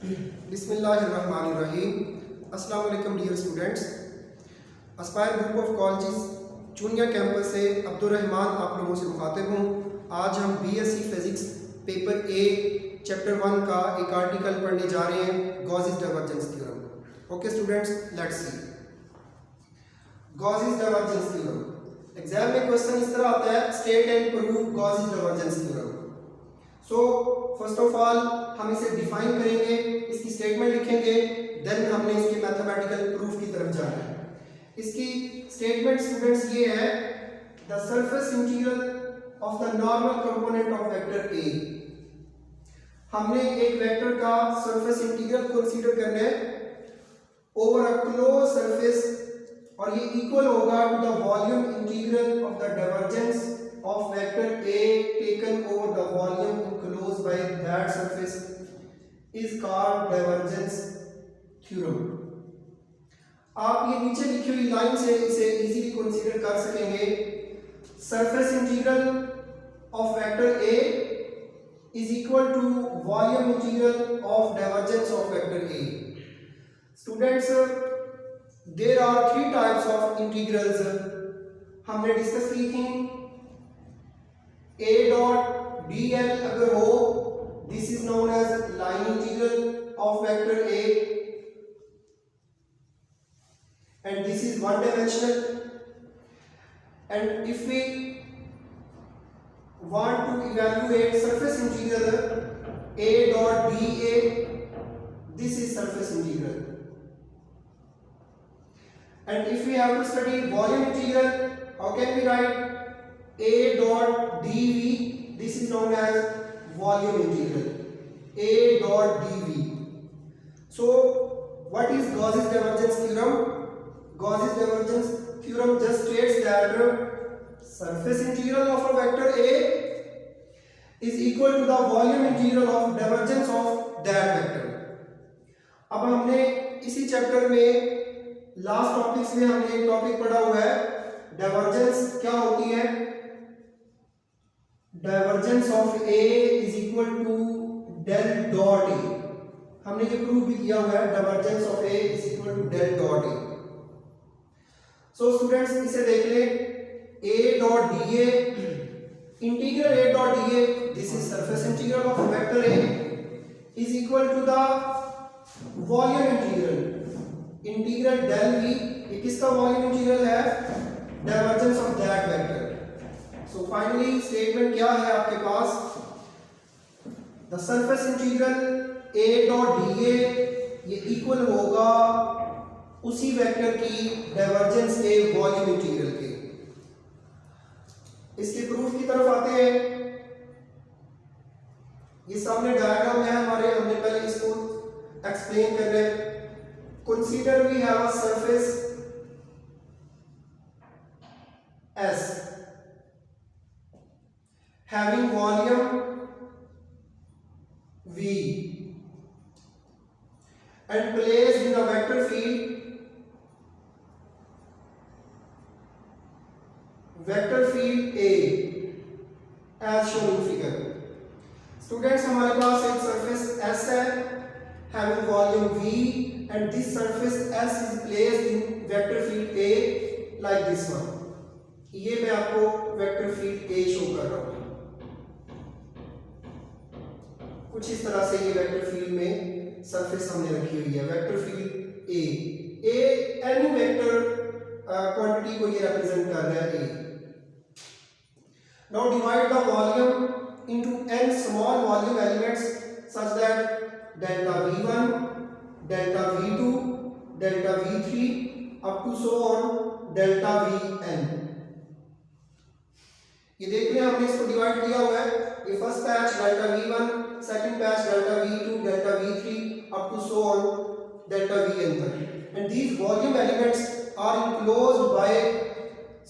बिस्मिल्लाहिर्रहमानिर्रहीम। अस्सलाम वालेकुम dear students. Aspire group of colleges Chunian campus से अब्दुर्रहमान आप लोगों से मुखातिब हूँ। आज हम BSc physics paper A chapter 1 का एक आर्टिकल पढ़ने जा रहे हैं, Gauss's divergence theorem. Okay students, let's see Gauss's divergence theorem. Exam में क्वेश्चन इस तरह आता है, state and prove Gauss's divergence theorem. So first of all हम इसे डिफाइन करेंगे, इसकी स्टेटमेंट लिखेंगे, देन हमने इसके मैथमेटिकल प्रूफ की तरफ जाना है। इसकी स्टेटमेंट स्टूडेंट्स ये है, the surface integral of the normal component of vector ए। हमने एक वेक्टर का सरफेस इंटीग्रल कंसीडर करना है ओवर अ क्लोज सरफेस, और ये इक्वल होगा to the volume integral of the divergence of vector A taken over the volume enclosed by that surface is called divergence theorem। आप ये नीचे लिखी हुई लाइन से इसे इजीली कंसीडर कर सकेंगे। Surface integral of vector A is equal to volume integral of divergence of vector A। Students, there are three types of integrals हमने डिस्कस की थी। A dot dl अगर हो, this is known as line integral of vector A, and this is one dimensional। And if we want to evaluate surface integral A dot dA, this is surface integral। And if we have to study volume integral, how can we write A dot dV? This is known as volume integral, A dot dV। So what is Gauss's divergence theorem? Gauss's divergence theorem just states that surface integral of a vector A is equal to the volume integral of divergence of that vector। अब हमने इसी chapter में last topics में हमने एक topic पढ़ा हुआ है, डाइवर्जेंस क्या होती है। Divergence of A is equal to del dot A. हमने ये प्रूव भी किया हुआ है, divergence of A is equal to del dot A. So students इसे देख ले, A dot D A, integral A dot D A, this is surface integral of vector A is equal to the volume integral, integral del V. ये किसका volume integral है? Divergence of that vector. So finally statement क्या है आपके पास, the surface integral A dot D A ये equal होगा उसी वेक्टर की डाइवर्जेंस के वॉल्यूम इंटीग्रल के। इसके प्रूफ की तरफ आते हैं। ये सामने डायग्राम है हमारे, हमने पहले इसको एक्सप्लेन कर रहे हैं। Consider we have a surface S having volume V and placed in the vector field A as shown in figure। Students हमारे पास एक सरफेस S है having volume V and this surface S is placed in vector field A like this one। ये मैं आपको vector field A show कर रहा हूं, कुछ इस तरह से ये वेक्टर फील्ड में सरफेस हमने रखी हुई है, vector field A any vector quantity को ये रिप्रेजेंट कर रहा है A। Now divide the volume into n small volume elements such that delta V1, delta V2, delta V3 up to so on delta Vn। ये देख रहे हैं हमने इसको डिवाइड किया हुआ है, ये first patch delta V1, second patch delta V2, delta V3 up to so on delta Vn तक। And these volume elements are enclosed by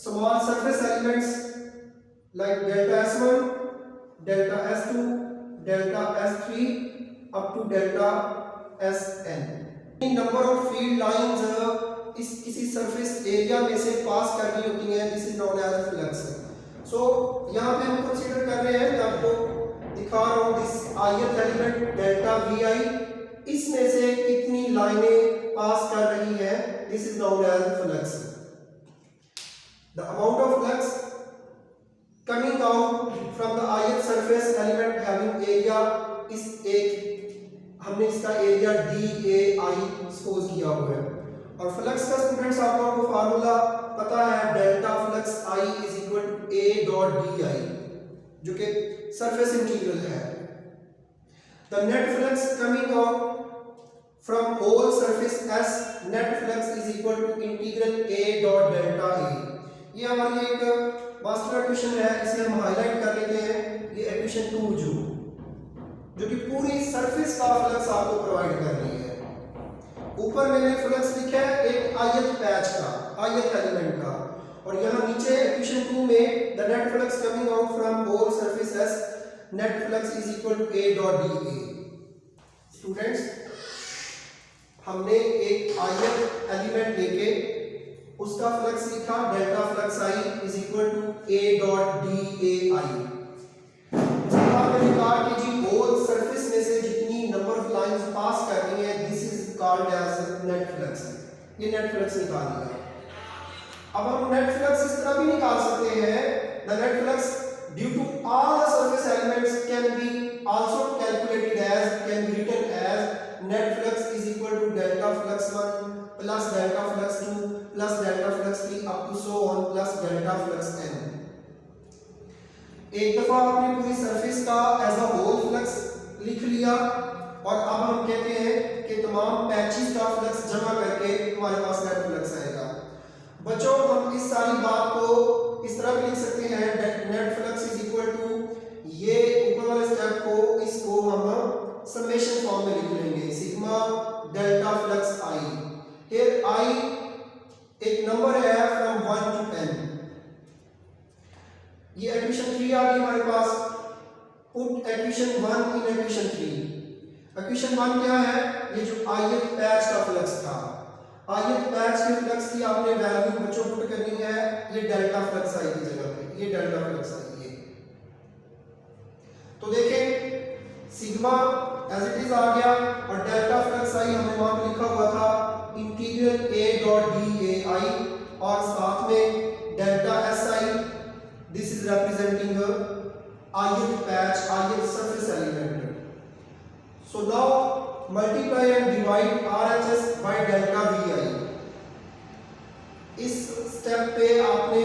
small surface elements like delta S1, delta S2, delta S3 up to delta Sn। Number of field lines इस किसी surface area में से पास करनी होती हैं, this is known as flux. So यहाँ पे हम कंसीडर कर रहे हैं, मैं आपको दिखा रहा हूँ, this ith element delta Vi इसमें से कितनी लाइनें पास कर रही है, this is known as flux. The amount of flux coming out from the ith surface element having area, इस एक हमने इसका एरिया DAI सपोज किया हुआ है। और फ्लक्स का स्टूडेंट्स आप लोगों को फार्मूला पता है, delta flux I is equal to A dot DI, जो कि सरफेस इंटीग्रल है। The net flux coming out from whole surface S, net flux is equal to integral A dot delta A। ये हमारी एक master equation है, इसे हम highlight कर लेते हैं। ये इक्वेशन 2 जो कि पूरी सरफेस का फ्लक्स आपको प्रोवाइड कर रही है। ऊपर मैंने फ्लक्स लिखा है एक ith पैच का, ith एलिमेंट का, और यहाँ नीचे इक्वेशन 2 में the net flux coming out from whole surface S, net flux is equal to A dot DA। Students, हमने एक ith एलिमेंट लेके उसका फ्लक्स लिखा, delta flux I is equal to A dot DAI। उसके बाद मैंने कहा कि जी होल सरफेस में से जितनी नंबर ऑफ लाइंस पास कर रही है, this is called as net flux. ये नेट फ्लक्स निकाल दिया। अब हम नेट फ्लक्स इस तरह भी निकाल सकते हैं, the net flux due to all the surface elements can be also calculated as, can be written as net flux is equal to delta flux 1 plus delta flux 2 plus delta flux 3 up to so on plus delta flux n। एक दफा आपने पूरी surface का as a whole flux लिख लिया, और अब हम कहते हैं कि तमाम पैचेस का फ्लक्स जमा करके हमारे पास नेट फ्लक्स आएगा। बच्चों, हम इस सारी बात को इस तरह भी लिख सकते हैं, net flux is equal to ये ऊपर वाले स्टेप को, इसको हम समेशन फॉर्म में लिख लेंगे, sigma delta flux I। Here I एक नंबर है फ्रॉम 1 टू n। ये इक्वेशन 3 आ गई हमारे पास। Put equation 1 in equation 3। Equation 1 क्या है? ये जो ith पैच का फ्लक्स था, ith पैच के फ्लक्स की आपने वैल्यू बच्चों पुट करनी है, ये डेल्टा फ्लक्स I की जगह पे, ये डेल्टा फ्लक्स I है। तो देखें सिग्मा एज इट इज आ गया, और डेल्टा फ्लक्स I हमने वहां पे लिखा हुआ था इंटीग्रल A डॉट DAI, और साथ में delta SI, this is representing ith patch, ith surface element. So now multiply and divide RHS by delta VI। इस स्टेप पे आपने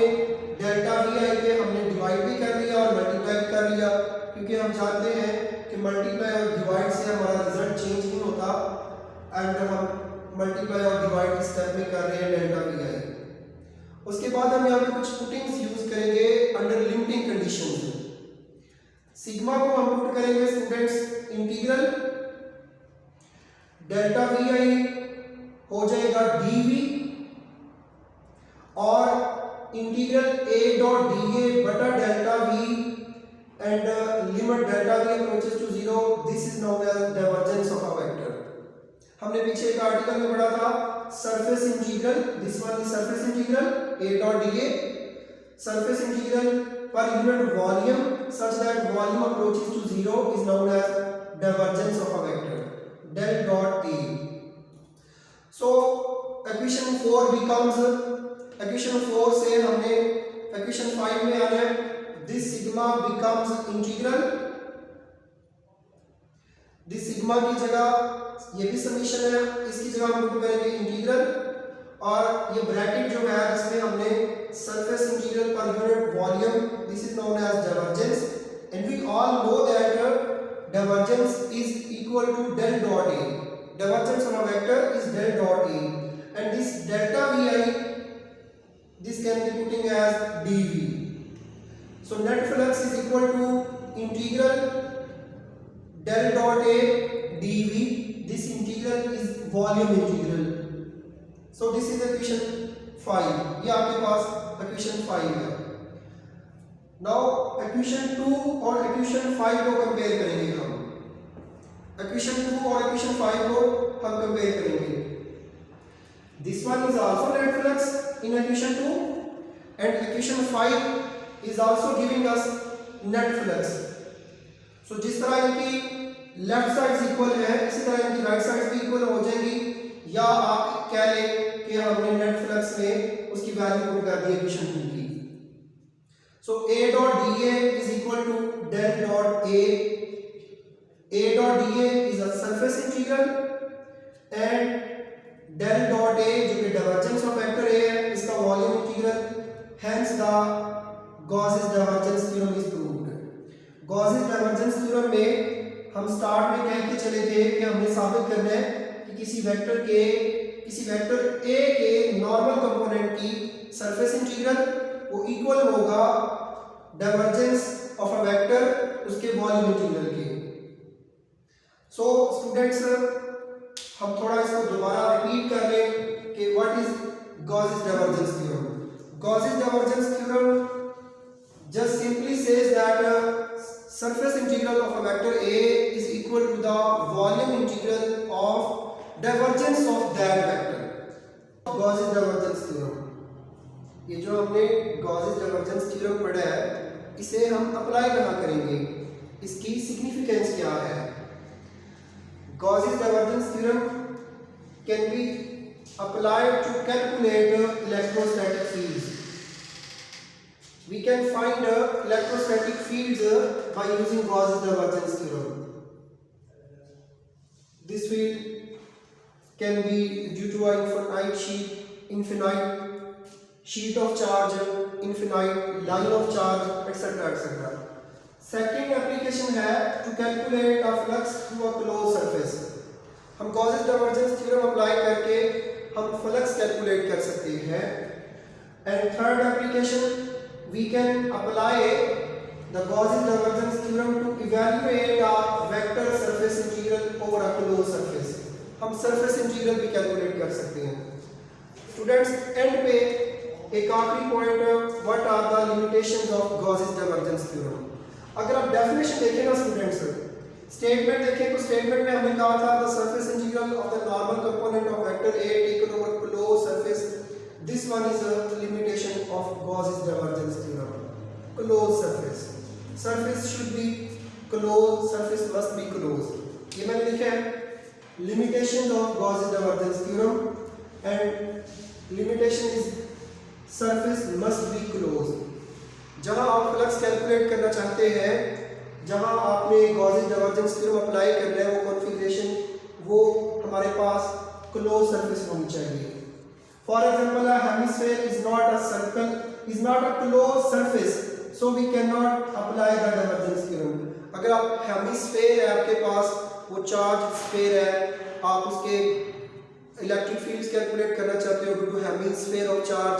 डेल्टा VI पे हमने डिवाइड भी कर लिया और मल्टीप्लाई कर लिया, क्योंकि हम जानते हैं कि मल्टीप्लाई और डिवाइड से हमारा रिजल्ट चेंज नहीं होता, एंड हम मल्टीप्लाई और डिवाइड इस स्टेप में कर रहे हैं डेल्टा VI। उसके बाद हम यहाँ पे कुछ पुटिंग्स यूज करेंगे अंडर लिमिटिंग कंडीशंस। सिग्मा को हम पुट करेंगे स्टूडेंट्स इंटीग्रल डेल्टा VI हो जाएगा DV, और इंटीग्रल A डॉट DA बटा delta V, and limit delta V approaches to 0, this is known as divergence of a vector. हमने पीछे एक आर्टिकल में पढ़ा था surface integral, this one is surface integral A dot DA, surface integral पर unit volume such that volume approaches to 0 is known as divergence of a vector, del dot A. So equation 4 becomes, equation 4 से हमने equation 5 में आना है, this sigma becomes integral, this sigma की जगह ये भी समीशन है, इसकी जगह हम पुट करेंगे इंटीग्रल, और ये ब्रैकेट जो है जिसमें हमने सरफेस इंटीग्रल पर unit volume, this is known as divergence, and we all know that divergence is equal to del dot A। Divergence of a vector is del dot A, and this delta VI, this can be putting as DV। So net flux is equal to integral del dot A DV, this integral is volume integral. So this is equation 5, ये आपके पास equation 5 है। Now equation 2 और equation 5 को compare करेंगे हम। equation 2 और equation 5 को हम कंपेयर करेंगे। This one is also net flux in equation 2, and equation 5 is also giving us net flux. So जिस तरह इनकी लेफ्ट साइड इक्वल है, इसी तरह इनकी राइट साइड वेक्टर्स में उसकी वैल्यू पुट कर दी इक्वेशन 2 की। So a dot dA is equal to del dot a dot dA is a surface integral and del dot a जो कि डाइवर्जेंस ऑफ वेक्टर a है इसका volume integral, hence the Gauss's divergence theorem is proved. Gauss's divergence theorem में हम start में कह के चले थे कि हमने साबित करना है कि किसी वेक्टर a के नॉर्मल कंपोनेंट की सरफेस इंटीग्रल वो इक्वल होगा डाइवर्जेंस ऑफ अ वेक्टर उसके वॉल्यूम इंटीग्रल के। सो स्टूडेंट्स हम थोड़ा इसको दोबारा रिपीट कर लें कि what is Gauss's divergence theorem. Gauss's divergence theorem just simply says that surface integral of a vector A is equal to the volume integral of divergence of that vector. Gaussian divergence theorem, ये जो हमने Gaussian divergence theorem पढ़ा है इसे हम apply कहाँ करेंगे, इसकी सिग्निफिकेंस क्या है। Gaussian divergence theorem can be applied to calculate electrostatic fields. We can find electrostatic fields by using Gaussian divergence theorem. This field can be due to an infinite sheet of charge, infinite line of charge, etc. etc. Second application है to calculate a flux through a closed surface. हम Gaussian divergence theorem apply करके हम flux calculate कर सकते हैं. And third application, we can apply the Gaussian divergence theorem to evaluate a vector surface integral over a closed surface. हम surface integral भी calculate कर सकते हैं। Students, end पे एक आखिरी point, what are the limitations of Gaussian divergence theorem? अगर आप definition देखें ना students, statement देखें तो statement में हमने कहा था the surface integral of the normal component of vector A taken over closed surface. This one is a limitation of Gaussian divergence theorem. Closed surface. Surface should be closed. Surface must be closed. ये मैंने लिखा है limitation of Gaussian divergence theorem and limitation is surface must be closed. जहाँ आप flux calculate करना चाहते हैं, जहाँ आपने Gaussian divergence theorem अप्लाई करना है, वो कॉन्फ़िगरेशन वो हमारे पास क्लोज सरफेस होनी चाहिए। For example, a hemisphere is not a circle, is not a closed surface, so we cannot apply the divergence theorem. अगर आप हेमिस्फेयर है आपके पास, वो चार्ज स्फेयर है, आप उसके इलेक्ट्रिक फील्ड्स कैलकुलेट करना चाहते हो due to hemisphere of charge,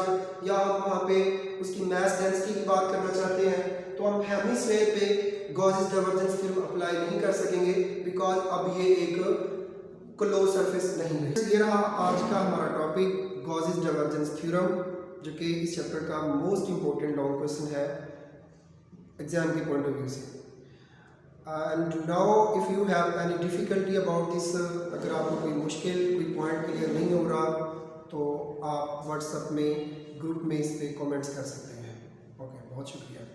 या आप वहाँ पे उसकी मास डेंसिटी की बात करना चाहते हैं, तो हम हेमिस्फेयर पे Gaussian divergence theorem अप्लाई नहीं कर सकेंगे बिकॉज अब ये एक क्लोज सरफेस नहीं है। ये रहा आज का हमारा टॉपिक Gaussian divergence theorem, जो कि इस चैप्टर का मोस्ट इंपॉर्टेंट लॉन्ग क्वेश्चन है एग्जाम के पॉइंट ऑफ व्यू से। And now if you have any difficulty about this, अगर आपको कोई मुश्किल कोई पॉइंट क्लियर नहीं हो रहा तो आप व्हाट्सएप में ग्रुप में इस पर कमेंट्स कर सकते हैं। ओके, बहुत शुक्रिया।